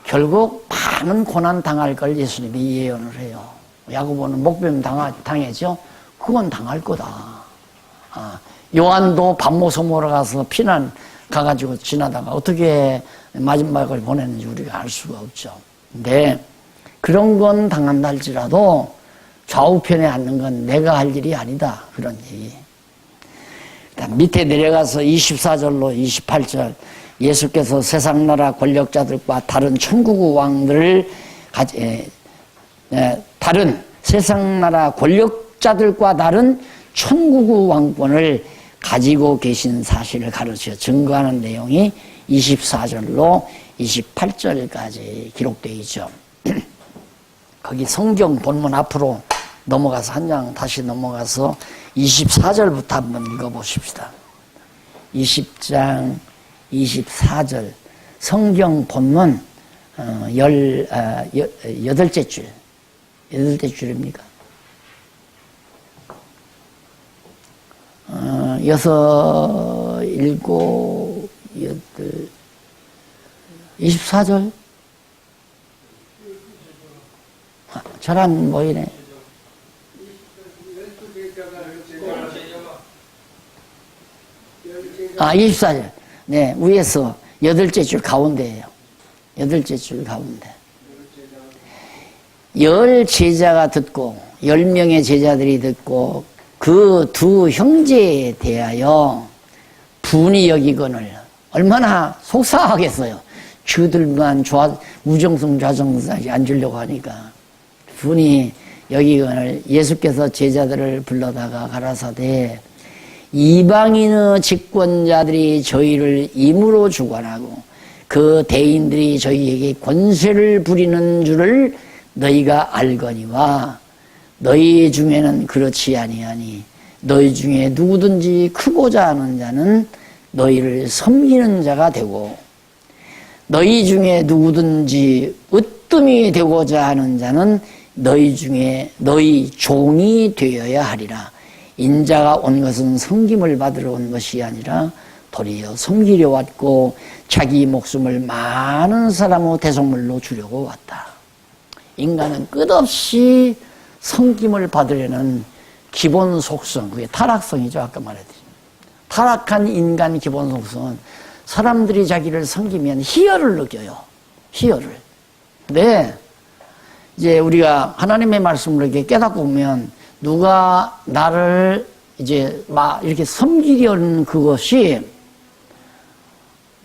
결국 많은 고난 당할 걸 예수님이 예언을 해요. 야고보는 목베임 당했죠. 그건 당할 거다. 요한도 밤모섬으로 가서 피난 가가지고 지나다가 어떻게 마지막을 보냈는지 우리가 알 수가 없죠. 근데 그런 건 당한다 할지라도 좌우편에 앉는 건 내가 할 일이 아니다. 그런 얘기. 밑에 내려가서 24절로 28절 예수께서 세상 나라 권력자들과 다른 천국의 왕들을 다른 세상 나라 권력자들과 다른 천국의 왕권을 가지고 계신 사실을 가르쳐 증거하는 내용이 24절로 28절까지 기록되어 있죠. 거기 성경 본문 앞으로 넘어가서 한 장 다시 넘어가서 24절부터 한번 읽어보십시다. 20장 24절 성경 본문 8째 줄 8째 줄입니까? 6, 7, 8 24절 저랑 보이네. 아, 24절. 네, 위에서 8째 줄 가운데예요. 8째 줄 가운데. 10 제자가 듣고 10명의 제자들이 듣고 그 두 형제에 대하여 분이 여기거늘 얼마나 속상하겠어요. 주들만 우정성 좌정사에 앉으려고 하니까 분이 여기거늘 예수께서 제자들을 불러다가 가라사대 이방인의 집권자들이 저희를 임으로 주관하고 그 대인들이 저희에게 권세를 부리는 줄을 너희가 알거니와 너희 중에는 그렇지 아니하니 너희 중에 누구든지 크고자 하는 자는 너희를 섬기는 자가 되고 너희 중에 누구든지 으뜸이 되고자 하는 자는 너희 중에 너희 종이 되어야 하리라. 인자가 온 것은 섬김을 받으러 온 것이 아니라 도리어 섬기려 왔고 자기 목숨을 많은 사람의 대속물로 주려고 왔다. 인간은 끝없이 섬김을 받으려는 기본 속성, 그게 타락성이죠. 아까 말했듯이. 타락한 인간 기본 속성은 사람들이 자기를 섬기면 희열을 느껴요. 희열을. 근데 이제 우리가 하나님의 말씀을 이렇게 깨닫고 보면 누가 나를 이제 막 이렇게 섬기려는 그것이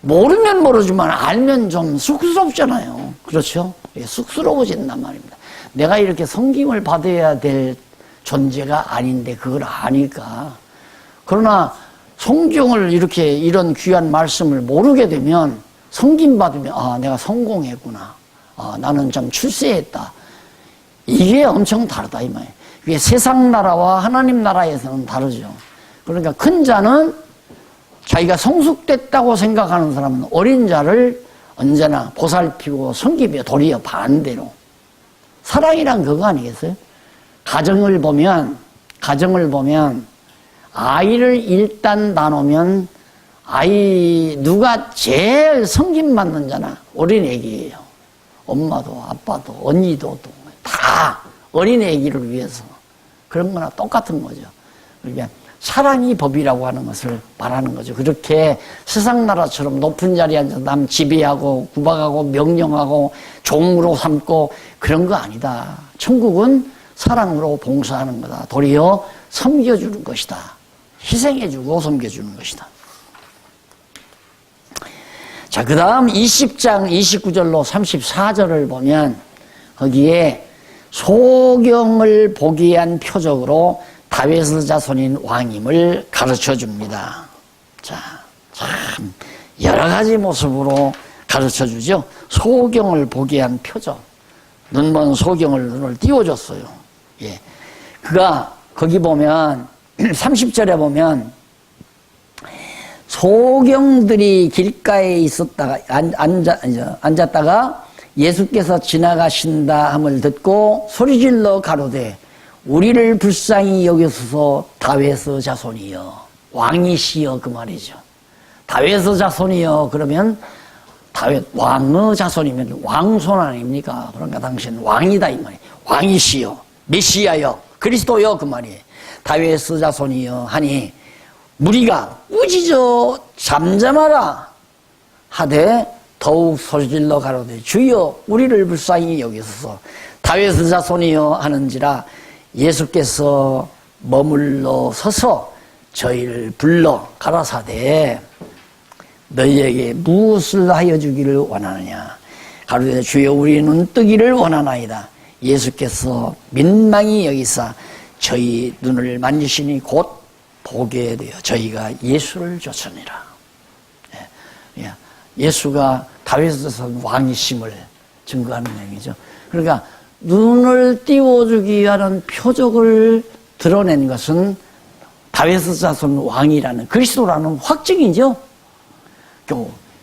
모르면 모르지만 알면 좀 쑥스럽잖아요. 그렇죠? 쑥스러워진단 말입니다. 내가 이렇게 섬김을 받아야 될 존재가 아닌데 그걸 아니까. 그러나 성경을 이렇게 이런 귀한 말씀을 모르게 되면 섬김받으면 아 내가 성공했구나. 아 나는 좀 출세했다. 이게 엄청 다르다 이 말이에요. 이게 세상 나라와 하나님 나라에서는 다르죠. 그러니까 큰 자는 자기가 성숙됐다고 생각하는 사람은 어린 자를 언제나 보살피고 섬기며 도리어 반대로. 사랑이란 그거 아니겠어요? 가정을 보면 아이를 일단 나누면 누가 제일 섬김받는 자나 어린애기예요. 엄마도 아빠도 언니도 다 어린애기를 위해서 그런 거나 똑같은 거죠. 그러니까 사랑이 법이라고 하는 것을 말하는 거죠. 그렇게 세상 나라처럼 높은 자리에 앉아서 남 지배하고 구박하고 명령하고 종으로 삼고 그런 거 아니다. 천국은 사랑으로 봉사하는 거다. 도리어 섬겨주는 것이다. 희생해주고 섬겨주는 것이다. 자, 그 다음 20장 29절로 34절을 보면 거기에 소경을 보기 위한 표적으로 다윗의 자손인 왕임을 가르쳐 줍니다. 자, 참 여러 가지 모습으로 가르쳐 주죠. 소경을 보게 한 표적. 눈먼 소경을 눈을 띄워줬어요. 예. 그가 거기 보면 30절에 보면 소경들이 길가에 있었다가 앉았다가 예수께서 지나가신다 함을 듣고 소리질러 가로되 우리를 불쌍히 여기소서 다윗의 자손이여. 왕이시여 그 말이죠. 다윗의 자손이여 그러면 다윗 왕의 자손이면 왕손 아닙니까? 그러니까 당신 왕이다 이 말이에요. 왕이시여 메시아여 그리스도여 그 말이에요. 다윗의 자손이여 하니 무리가 꾸짖어 잠잠하라 하되 더욱 소리질러 가로되 주여 우리를 불쌍히 여기소서 다윗의 자손이여 하는지라 예수께서 머물러 서서 저희를 불러 가라사대 너희에게 무엇을 하여 주기를 원하느냐 가로되 주여 우리 눈 뜨기를 원하나이다. 예수께서 민망히 여기사 저희 눈을 만지시니 곧 보게 되어 저희가 예수를 쫓으니라. 예수가 다윗에서 왕이심을 증거하는 내용이죠. 그러니까 눈을 띄워주기 위한 표적을 드러낸 것은 다윗의 자손 왕이라는 그리스도라는 확증이죠.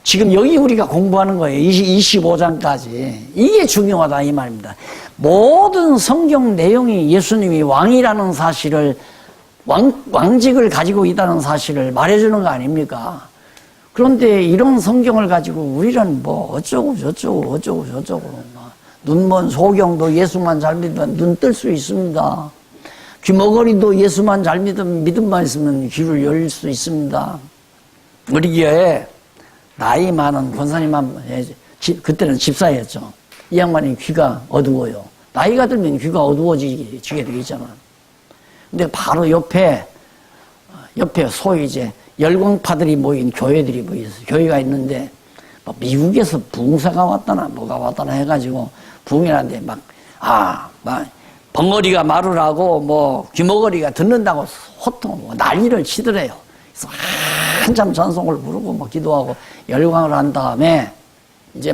지금 여기 우리가 공부하는 거예요. 25장까지. 이게 중요하다 이 말입니다. 모든 성경 내용이 예수님이 왕이라는 사실을 왕직을 가지고 있다는 사실을 말해주는 거 아닙니까? 그런데 이런 성경을 가지고 우리는 뭐 어쩌고 저쩌고 눈먼 소경도 예수만 잘 믿으면 눈 뜰 수 있습니다. 귀머거리도 예수만 잘 믿음만 있으면 귀를 열릴 수 있습니다. 우리 교회에 나이 많은 권사님 그때는 집사였죠. 이 양반이 귀가 어두워요. 나이가 들면 귀가 어두워지게 되어 있잖아. 근데 바로 옆에 소위 이제 열광파들이 모인 교회들이 모여서 교회가 있는데 미국에서 붕사가 왔다나 뭐가 왔다나 해가지고 붕이라는데 막 벙어리가 말을 하고 뭐 귀머거리가 듣는다고 호통 난리를 치더래요. 그래서 한참 찬송을 부르고 뭐 기도하고 열광을 한 다음에 이제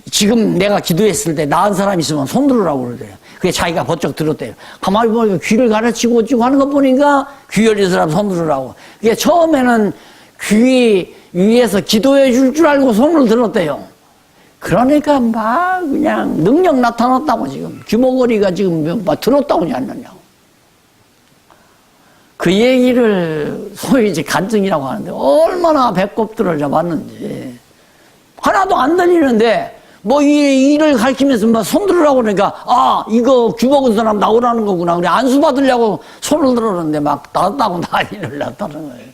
지금 내가 기도했을 때 나은 사람 있으면 손 들으라고 그러대요. 그게 자기가 번쩍 들었대요. 가만히 보니까 귀를 가르치고 어찌고 하는 거 보니까 귀 열린 사람 손 들으라고. 그게 처음에는 귀 위에서 기도해 줄 줄 알고 손을 들었대요. 그러니까 막 그냥 능력 나타났다고 지금. 귀머거리가 지금 막 들었다고 하지 않느냐고. 그 얘기를 소위 이제 간증이라고 하는데 얼마나 배꼽들을 잡았는지. 하나도 안 들리는데 뭐 이 일을 가르치면서 막 손 들으라고 그러니까 이거 귀 먹은 사람 나오라는 거구나. 그래 안수 받으려고 손을 들었는데 막 나왔다고 난리를 났다는 거예요.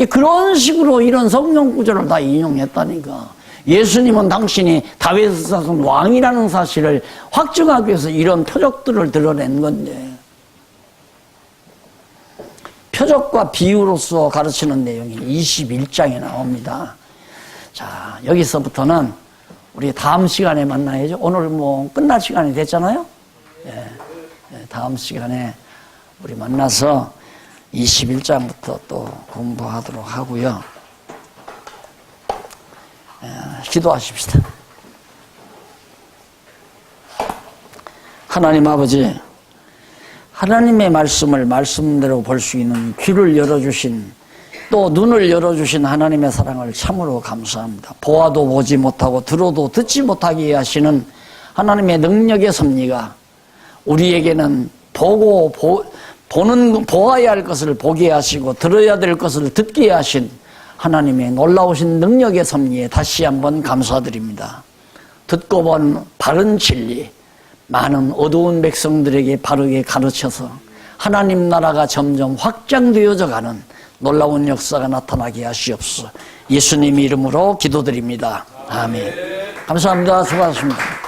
그런 식으로 이런 성경 구절을 다 인용했다니까. 예수님은 당신이 다윗의 자손 왕이라는 사실을 확증하기 위해서 이런 표적들을 드러낸 건데 표적과 비유로서 가르치는 내용이 21장에 나옵니다. 자, 여기서부터는 우리 다음 시간에 만나야죠. 오늘 뭐 끝날 시간이 됐잖아요. 다음 시간에 우리 만나서 21장부터 또 공부하도록 하고요. 기도하십시다. 하나님 아버지, 하나님의 말씀을 말씀대로 볼 수 있는 귀를 열어주신 또 눈을 열어주신 하나님의 사랑을 참으로 감사합니다. 보아도 보지 못하고 들어도 듣지 못하게 하시는 하나님의 능력의 섭리가 우리에게는 보아야 할 것을 보게 하시고 들어야 될 것을 듣게 하신 하나님의 놀라우신 능력의 섭리에 다시 한번 감사드립니다. 듣고 본 바른 진리, 많은 어두운 백성들에게 바르게 가르쳐서 하나님 나라가 점점 확장되어져 가는 놀라운 역사가 나타나게 하시옵소서. 예수님 이름으로 기도드립니다. 아멘. 감사합니다. 수고하셨습니다.